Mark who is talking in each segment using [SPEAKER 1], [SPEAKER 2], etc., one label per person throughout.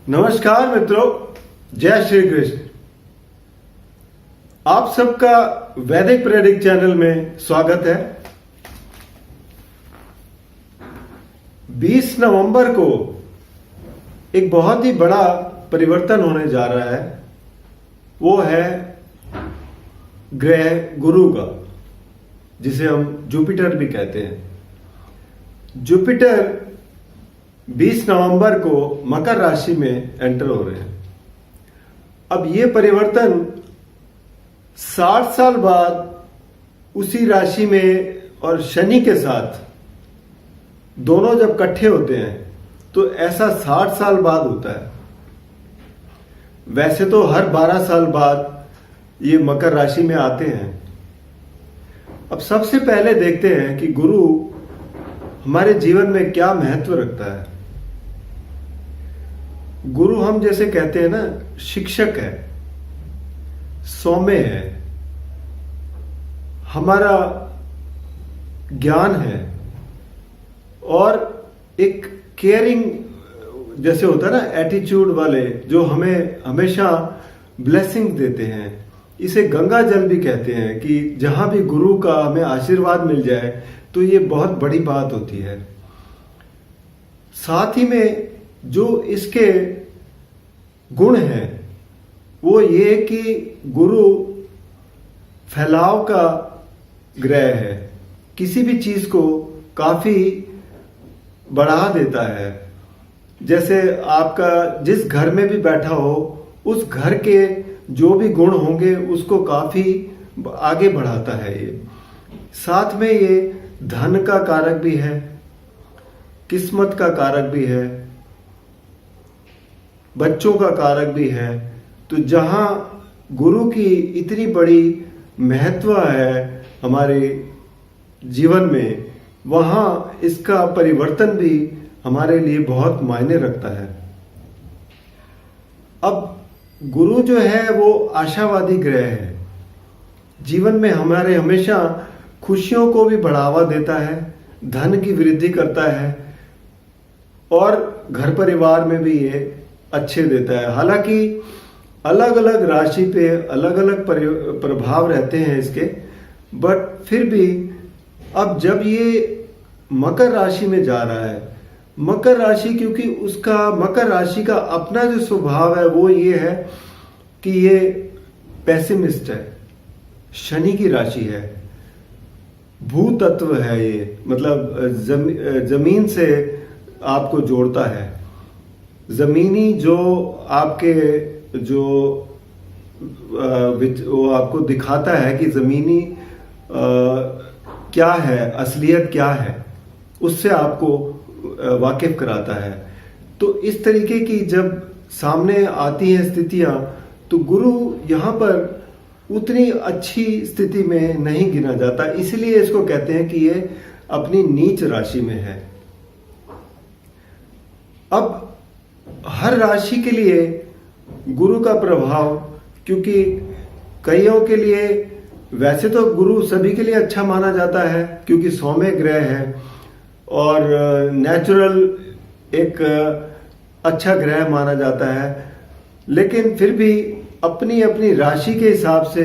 [SPEAKER 1] नमस्कार मित्रों, जय श्री कृष्ण। आप सबका वैदिक प्रेडिक्ट चैनल में स्वागत है। 20 नवंबर को एक बहुत ही बड़ा परिवर्तन होने जा रहा है। वो है ग्रह गुरु का, जिसे हम जुपिटर भी कहते हैं। जुपिटर 20 नवंबर को मकर राशि में एंटर हो रहे हैं। अब ये परिवर्तन 60 साल बाद उसी राशि में और शनि के साथ दोनों जब इकट्ठे होते हैं तो ऐसा 60 साल बाद होता है। वैसे तो हर 12 साल बाद ये मकर राशि में आते हैं। अब सबसे पहले देखते हैं कि गुरु हमारे जीवन में क्या महत्व रखता है। गुरु हम जैसे कहते हैं ना, शिक्षक है, सौम्य है, हमारा ज्ञान है और एक केयरिंग जैसे होता है ना, एटीट्यूड वाले, जो हमें हमेशा ब्लेसिंग देते हैं। इसे गंगा जल भी कहते हैं कि जहां भी गुरु का हमें आशीर्वाद मिल जाए तो ये बहुत बड़ी बात होती है। साथ ही में जो इसके गुण हैं वो ये कि गुरु फैलाव का ग्रह है, किसी भी चीज को काफी बढ़ा देता है। जैसे आपका जिस घर में भी बैठा हो, उस घर के जो भी गुण होंगे उसको काफी आगे बढ़ाता है ये। साथ में ये धन का कारक भी है, किस्मत का कारक भी है, बच्चों का कारक भी है। तो जहां गुरु की इतनी बड़ी महत्व है हमारे जीवन में, वहां इसका परिवर्तन भी हमारे लिए बहुत मायने रखता है। अब गुरु जो है वो आशावादी ग्रह है। जीवन में हमारे हमेशा खुशियों को भी बढ़ावा देता है, धन की वृद्धि करता है और घर परिवार में भी ये अच्छे देता है। हालांकि अलग अलग राशि पे अलग अलग प्रभाव रहते हैं इसके, बट फिर भी अब जब ये मकर राशि में जा रहा है, मकर राशि, क्योंकि उसका मकर राशि का अपना जो स्वभाव है वो ये है कि ये पेसिमिस्ट है, शनि की राशि है, भूतत्व है ये, मतलब जमीन से आपको जोड़ता है। जमीनी जो आपके जो वो आपको दिखाता है कि जमीनी क्या है, असलियत क्या है, उससे आपको वाकिफ कराता है। तो इस तरीके की जब सामने आती हैं स्थितियां, तो गुरु यहां पर उतनी अच्छी स्थिति में नहीं गिना जाता, इसलिए इसको कहते हैं कि ये अपनी नीच राशि में है। अब हर राशि के लिए गुरु का प्रभाव, क्योंकि कईयों के लिए वैसे तो गुरु सभी के लिए अच्छा माना जाता है क्योंकि सौम्य ग्रह है और नेचुरल एक अच्छा ग्रह माना जाता है, लेकिन फिर भी अपनी अपनी राशि के हिसाब से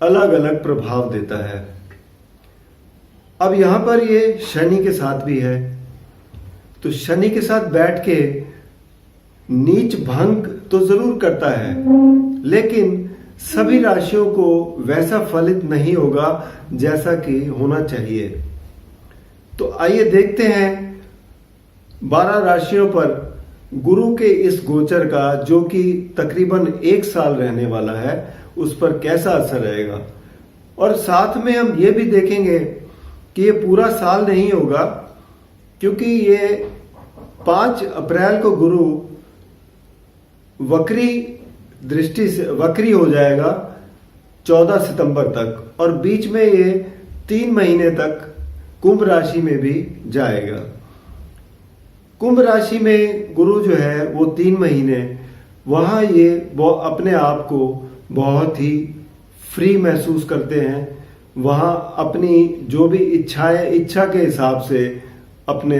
[SPEAKER 1] अलग अलग प्रभाव देता है। अब यहां पर ये शनि के साथ भी है, तो शनि के साथ बैठ के नीच भंग तो जरूर करता है, लेकिन सभी राशियों को वैसा फलित नहीं होगा जैसा कि होना चाहिए। तो आइए देखते हैं 12 राशियों पर गुरु के इस गोचर का, जो कि तकरीबन 1 साल रहने वाला है, उस पर कैसा असर रहेगा। और साथ में हम ये भी देखेंगे कि ये पूरा साल नहीं होगा, क्योंकि ये 5 अप्रैल को गुरु वक्री दृष्टि से वक्री हो जाएगा 14 सितंबर तक, और बीच में ये 3 महीने तक कुंभ राशि में भी जाएगा। कुंभ राशि में गुरु जो है वो 3 महीने वहां ये वो अपने आप को बहुत ही फ्री महसूस करते हैं। वहां अपनी जो भी इच्छा के हिसाब से अपने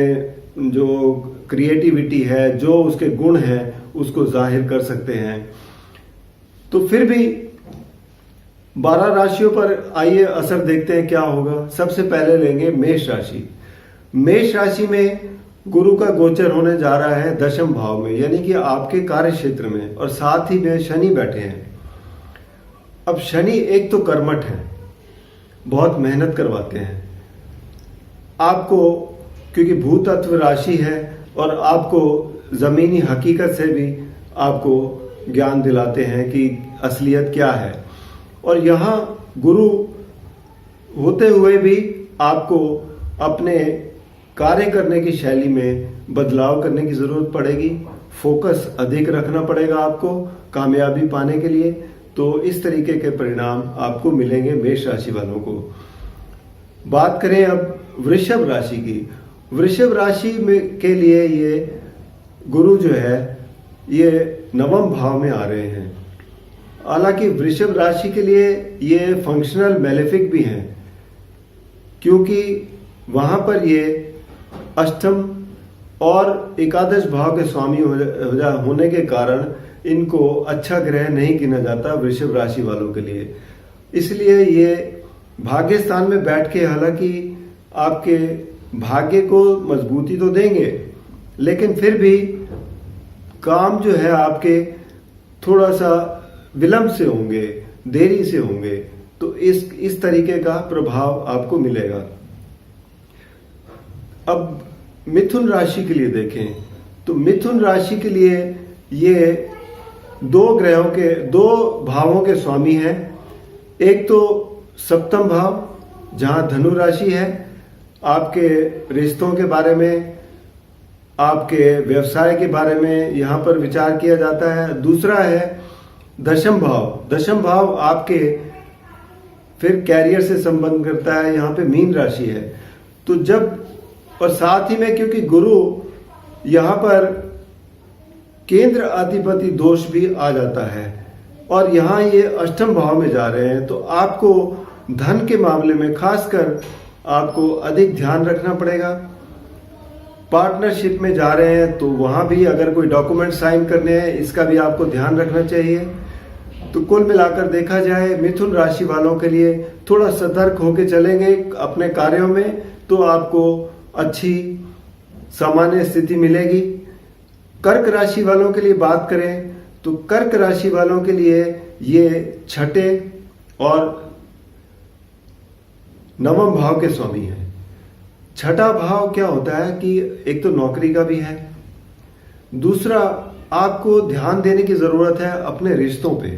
[SPEAKER 1] जो क्रिएटिविटी है, जो उसके गुण हैं, उसको जाहिर कर सकते हैं। तो फिर भी 12 राशियों पर आइए असर देखते हैं क्या होगा। सबसे पहले लेंगे मेष राशि। मेष राशि में गुरु का गोचर होने जा रहा है 10वें भाव में, यानी कि आपके कार्य क्षेत्र में, और साथ ही में शनि बैठे हैं। अब शनि एक तो कर्मठ है, बहुत मेहनत करवाते हैं आपको, क्योंकि भूतत्व राशि है और आपको जमीनी हकीकत से भी आपको ज्ञान दिलाते हैं कि असलियत क्या है। और यहाँ गुरु होते हुए भी आपको अपने कार्य करने की शैली में बदलाव करने की जरूरत पड़ेगी। फोकस अधिक रखना पड़ेगा आपको कामयाबी पाने के लिए। तो इस तरीके के परिणाम आपको मिलेंगे मेष राशि वालों को। बात करें अब वृषभ राशि की। वृषभ राशि में के लिए ये गुरु जो है ये 9वें भाव में आ रहे हैं। हालांकि वृषभ राशि के लिए ये फंक्शनल मैलेफिक भी हैं, क्योंकि वहां पर ये 8म और एकादश भाव के स्वामी होने के कारण इनको अच्छा ग्रह नहीं गिना जाता वृषभ राशि वालों के लिए। इसलिए ये भाग्य स्थान में बैठ के हालांकि आपके भाग्य को मजबूती तो देंगे, लेकिन फिर भी काम जो है आपके थोड़ा सा विलंब से होंगे, देरी से होंगे। तो इस तरीके का प्रभाव आपको मिलेगा। अब मिथुन राशि के लिए देखें तो मिथुन राशि के लिए ये 2 भावों के स्वामी हैं। एक तो 7वां भाव जहां धनु राशि है, आपके रिश्तों के बारे में, आपके व्यवसाय के बारे में यहां पर विचार किया जाता है। दूसरा है 10वां भाव। 10वां भाव आपके फिर कैरियर से संबंध करता है, यहां पे मीन राशि है। तो जब और साथ ही में क्योंकि गुरु यहां पर केंद्र अधिपति दोष भी आ जाता है और यहां ये 8वें भाव में जा रहे हैं, तो आपको धन के मामले में खासकर आपको अधिक ध्यान रखना पड़ेगा। पार्टनरशिप में जा रहे हैं तो वहां भी अगर कोई डॉक्यूमेंट साइन करने हैं, इसका भी आपको ध्यान रखना चाहिए। तो कुल मिलाकर देखा जाए मिथुन राशि वालों के लिए थोड़ा सतर्क होकर चलेंगे अपने कार्यों में, तो आपको अच्छी सामान्य स्थिति मिलेगी। कर्क राशि वालों के लिए बात करें तो कर्क राशि वालों के लिए ये 6ठे और 9वें भाव के स्वामी हैं। 6ठा भाव क्या होता है कि एक तो नौकरी का भी है, दूसरा आपको ध्यान देने की जरूरत है अपने रिश्तों पे।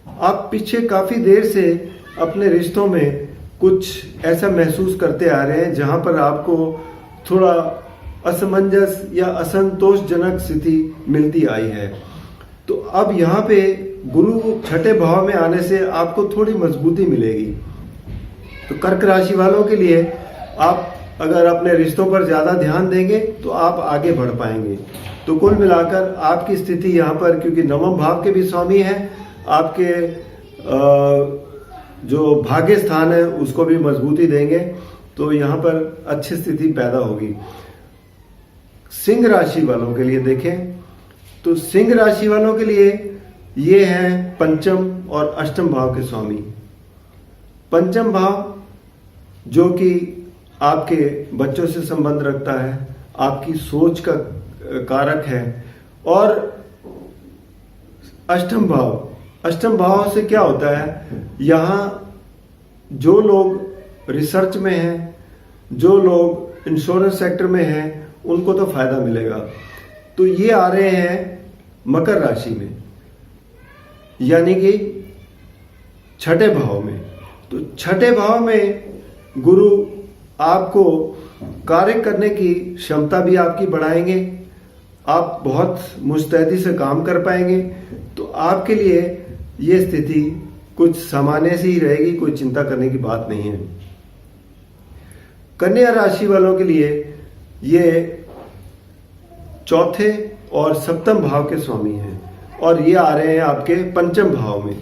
[SPEAKER 1] आप पीछे काफी देर से अपने रिश्तों में कुछ ऐसा महसूस करते आ रहे हैं जहां पर आपको थोड़ा असमंजस या असंतोषजनक स्थिति मिलती आई है। तो अब यहाँ पे गुरु 6ठे भाव में आने से आपको थोड़ी मजबूती मिलेगी। तो कर्क राशि वालों के लिए आप अगर अपने रिश्तों पर ज्यादा ध्यान देंगे तो आप आगे बढ़ पाएंगे। तो कुल मिलाकर आपकी स्थिति यहाँ पर, क्योंकि 9वें भाव के भी स्वामी हैं, आपके जो भाग्य स्थान है उसको भी मजबूती देंगे, तो यहाँ पर अच्छी स्थिति पैदा होगी। सिंह राशि वालों के लिए देखें तो सिंह राशि वालों के लिए ये हैं 5म और 8वें भाव के स्वामी। 5म भाव जो कि आपके बच्चों से संबंध रखता है, आपकी सोच का कारक है। और 8वें भाव से क्या होता है, यहाँ जो लोग रिसर्च में हैं, जो लोग इंश्योरेंस सेक्टर में हैं, उनको तो फायदा मिलेगा। तो ये आ रहे हैं मकर राशि में, यानी कि 6ठे भाव में। तो 6ठे भाव में गुरु आपको कार्य करने की क्षमता भी आपकी बढ़ाएंगे, आप बहुत मुस्तैदी से काम कर पाएंगे। तो आपके लिए ये स्थिति कुछ सामान्य सी ही रहेगी, कोई चिंता करने की बात नहीं है। कन्या राशि वालों के लिए ये 4थे और 7वें भाव के स्वामी हैं और ये आ रहे हैं आपके 5म भाव में।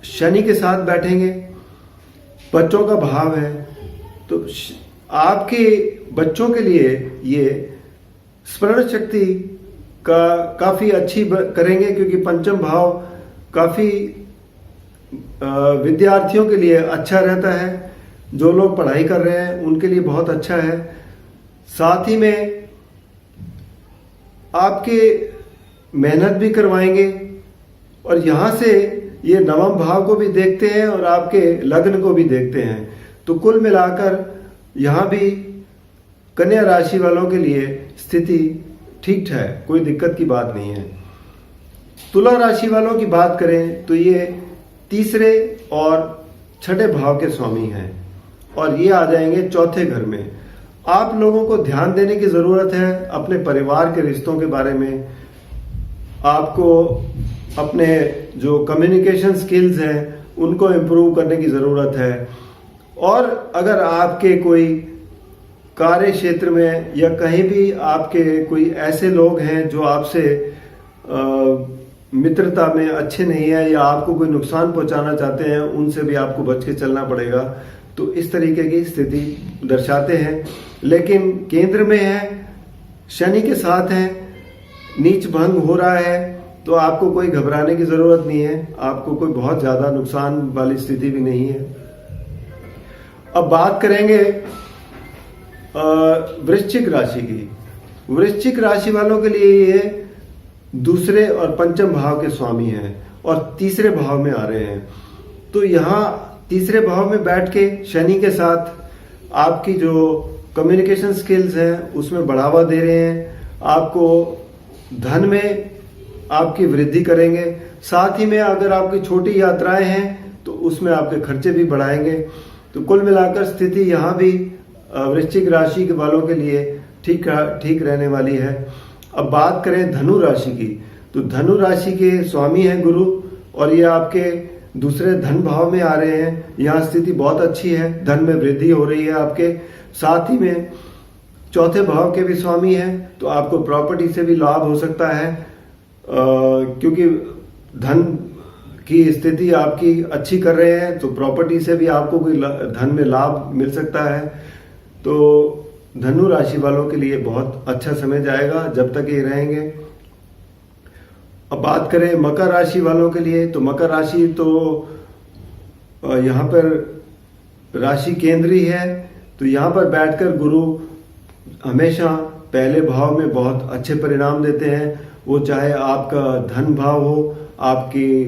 [SPEAKER 1] शनि के साथ बैठेंगे, बच्चों का भाव है, तो आपके बच्चों के लिए ये स्मरण शक्ति का काफी अच्छी करेंगे, क्योंकि पंचम भाव काफी विद्यार्थियों के लिए अच्छा रहता है। जो लोग पढ़ाई कर रहे हैं उनके लिए बहुत अच्छा है। साथ ही में आपके मेहनत भी करवाएंगे, और यहां से ये नवम भाव को भी देखते हैं और आपके लग्न को भी देखते हैं। तो कुल मिलाकर यहां भी कन्या राशि वालों के लिए स्थिति ठीक है, कोई दिक्कत की बात नहीं है। तुला राशि वालों की बात करें तो ये तीसरे और छठे भाव के स्वामी हैं, और ये आ जाएंगे चौथे घर में। आप लोगों को ध्यान देने की जरूरत है अपने परिवार के रिश्तों के बारे में। आपको अपने जो कम्युनिकेशन स्किल्स हैं उनको इम्प्रूव करने की जरूरत है। और अगर आपके कोई कार्य क्षेत्र में या कहीं भी आपके कोई ऐसे लोग हैं जो आपसे मित्रता में अच्छे नहीं है या आपको कोई नुकसान पहुंचाना चाहते हैं, उनसे भी आपको बच के चलना पड़ेगा। तो इस तरीके की स्थिति दर्शाते हैं। लेकिन केंद्र में है, शनि के साथ है, नीच भंग हो रहा है, तो आपको कोई घबराने की जरूरत नहीं है। आपको कोई बहुत ज्यादा नुकसान वाली स्थिति भी नहीं है। अब बात करेंगे वृश्चिक राशि की। वृश्चिक राशि वालों के लिए ये दूसरे और पंचम भाव के स्वामी हैं और तीसरे भाव में आ रहे हैं। तो यहाँ तीसरे भाव में बैठ के शनि के साथ आपकी जो कम्युनिकेशन स्किल्स हैं उसमें बढ़ावा दे रहे हैं। आपको धन में आपकी वृद्धि करेंगे। साथ ही में अगर आपकी छोटी यात्राएं हैं तो उसमें आपके खर्चे भी बढ़ाएंगे। तो कुल मिलाकर स्थिति यहाँ भी वृश्चिक राशि के वालों के लिए ठीक रहने वाली है। अब बात करें धनु राशि की, तो धनु राशि के स्वामी हैं गुरु, और ये आपके दूसरे धन भाव में आ रहे हैं। यहाँ स्थिति बहुत अच्छी है, धन में वृद्धि हो रही है आपके। साथ ही में चौथे भाव के भी स्वामी हैं, तो आपको प्रॉपर्टी से भी लाभ हो सकता है, क्योंकि धन की स्थिति आपकी अच्छी कर रहे हैं, तो प्रॉपर्टी से भी आपको कोई धन में लाभ मिल सकता है। तो धनु राशि वालों के लिए बहुत अच्छा समय जाएगा जब तक ये रहेंगे। अब बात करें मकर राशि वालों के लिए, तो मकर राशि तो यहाँ पर राशि केंद्री है। तो यहाँ पर बैठकर गुरु हमेशा पहले भाव में बहुत अच्छे परिणाम देते हैं। वो चाहे आपका धन भाव हो, आपकी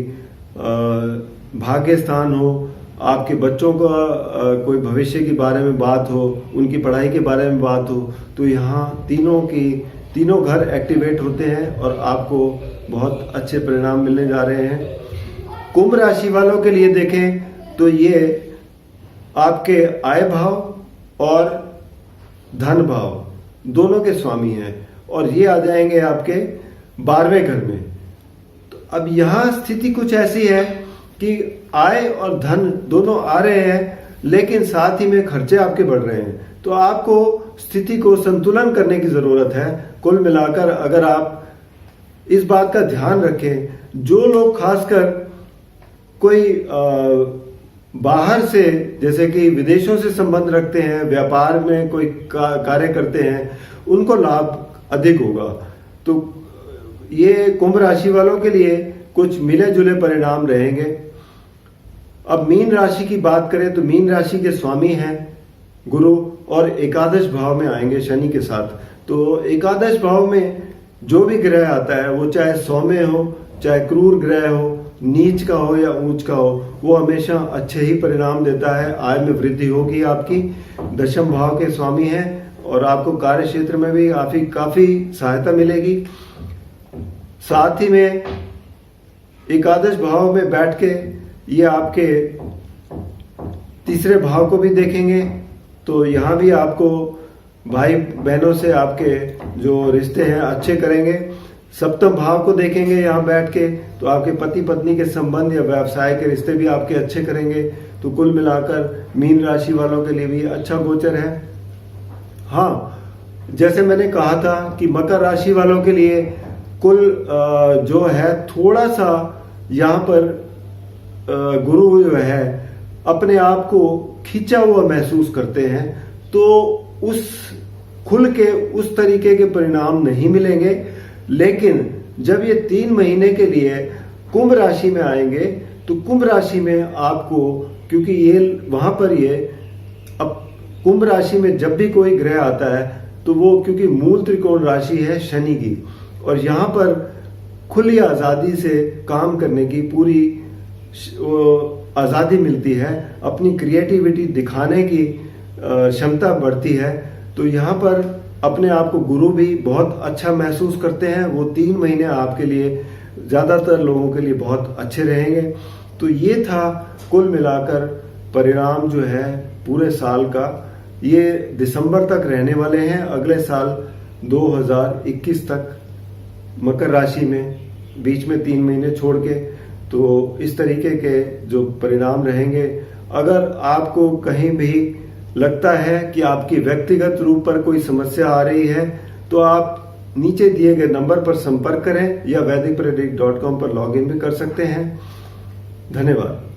[SPEAKER 1] भाग्य स्थान हो, आपके बच्चों का कोई भविष्य के बारे में बात हो, उनकी पढ़ाई के बारे में बात हो, तो यहाँ तीनों घर एक्टिवेट होते हैं और आपको बहुत अच्छे परिणाम मिलने जा रहे हैं। कुंभ राशि वालों के लिए देखें तो ये आपके आय भाव और धन भाव दोनों के स्वामी हैं, और ये आ जाएंगे आपके 12वें घर में। तो अब यहाँ स्थिति कुछ ऐसी है कि आय और धन दोनों आ रहे हैं, लेकिन साथ ही में खर्चे आपके बढ़ रहे हैं। तो आपको स्थिति को संतुलन करने की जरूरत है। कुल मिलाकर अगर आप इस बात का ध्यान रखें, जो लोग खासकर कोई बाहर से जैसे कि विदेशों से संबंध रखते हैं, व्यापार में कोई कार्य करते हैं, उनको लाभ अधिक होगा। तो ये कुंभ राशि वालों के लिए कुछ मिले जुले परिणाम रहेंगे। अब मीन राशि की बात करें तो मीन राशि के स्वामी हैं गुरु, और एकादश भाव में आएंगे शनि के साथ। तो एकादश भाव में जो भी ग्रह आता है, वो चाहे सौम्य हो, चाहे क्रूर ग्रह हो, नीच का हो या ऊंच का हो, वो हमेशा अच्छे ही परिणाम देता है। आय में वृद्धि होगी आपकी। दशम भाव के स्वामी हैं और आपको कार्य क्षेत्र में भी काफी सहायता मिलेगी। साथ ही में एकादश भाव में बैठ के ये आपके तीसरे भाव को भी देखेंगे, तो यहाँ भी आपको भाई बहनों से आपके जो रिश्ते हैं अच्छे करेंगे। सप्तम भाव को देखेंगे यहाँ बैठ के, तो आपके पति पत्नी के संबंध या व्यवसाय के रिश्ते भी आपके अच्छे करेंगे। तो कुल मिलाकर मीन राशि वालों के लिए भी अच्छा गोचर है। हाँ, जैसे मैंने कहा था कि मकर राशि वालों के लिए कुल जो है थोड़ा सा यहाँ पर गुरु जो है अपने आप को खींचा हुआ महसूस करते हैं। तो उस खुल के उस तरीके के परिणाम नहीं मिलेंगे। लेकिन जब ये 3 महीने के लिए कुंभ राशि में आएंगे तो कुंभ राशि में आपको, क्योंकि ये वहां पर ये अब कुंभ राशि में जब भी कोई ग्रह आता है तो वो, क्योंकि मूल त्रिकोण राशि है शनि की, और यहाँ पर खुली आजादी से काम करने की पूरी आजादी मिलती है, अपनी क्रिएटिविटी दिखाने की क्षमता बढ़ती है। तो यहाँ पर अपने आप को गुरु भी बहुत अच्छा महसूस करते हैं। वो 3 महीने आपके लिए, ज्यादातर लोगों के लिए बहुत अच्छे रहेंगे। तो ये था कुल मिलाकर परिणाम जो है पूरे साल का। ये दिसंबर तक रहने वाले हैं, अगले साल 2021 तक मकर राशि में, बीच में 3 महीने छोड़ के। तो इस तरीके के जो परिणाम रहेंगे। अगर आपको कहीं भी लगता है कि आपकी व्यक्तिगत रूप पर कोई समस्या आ रही है तो आप नीचे दिए गए नंबर पर संपर्क करें या वैदिकप्रेडिक्ट.com पर लॉगिन भी कर सकते हैं। धन्यवाद।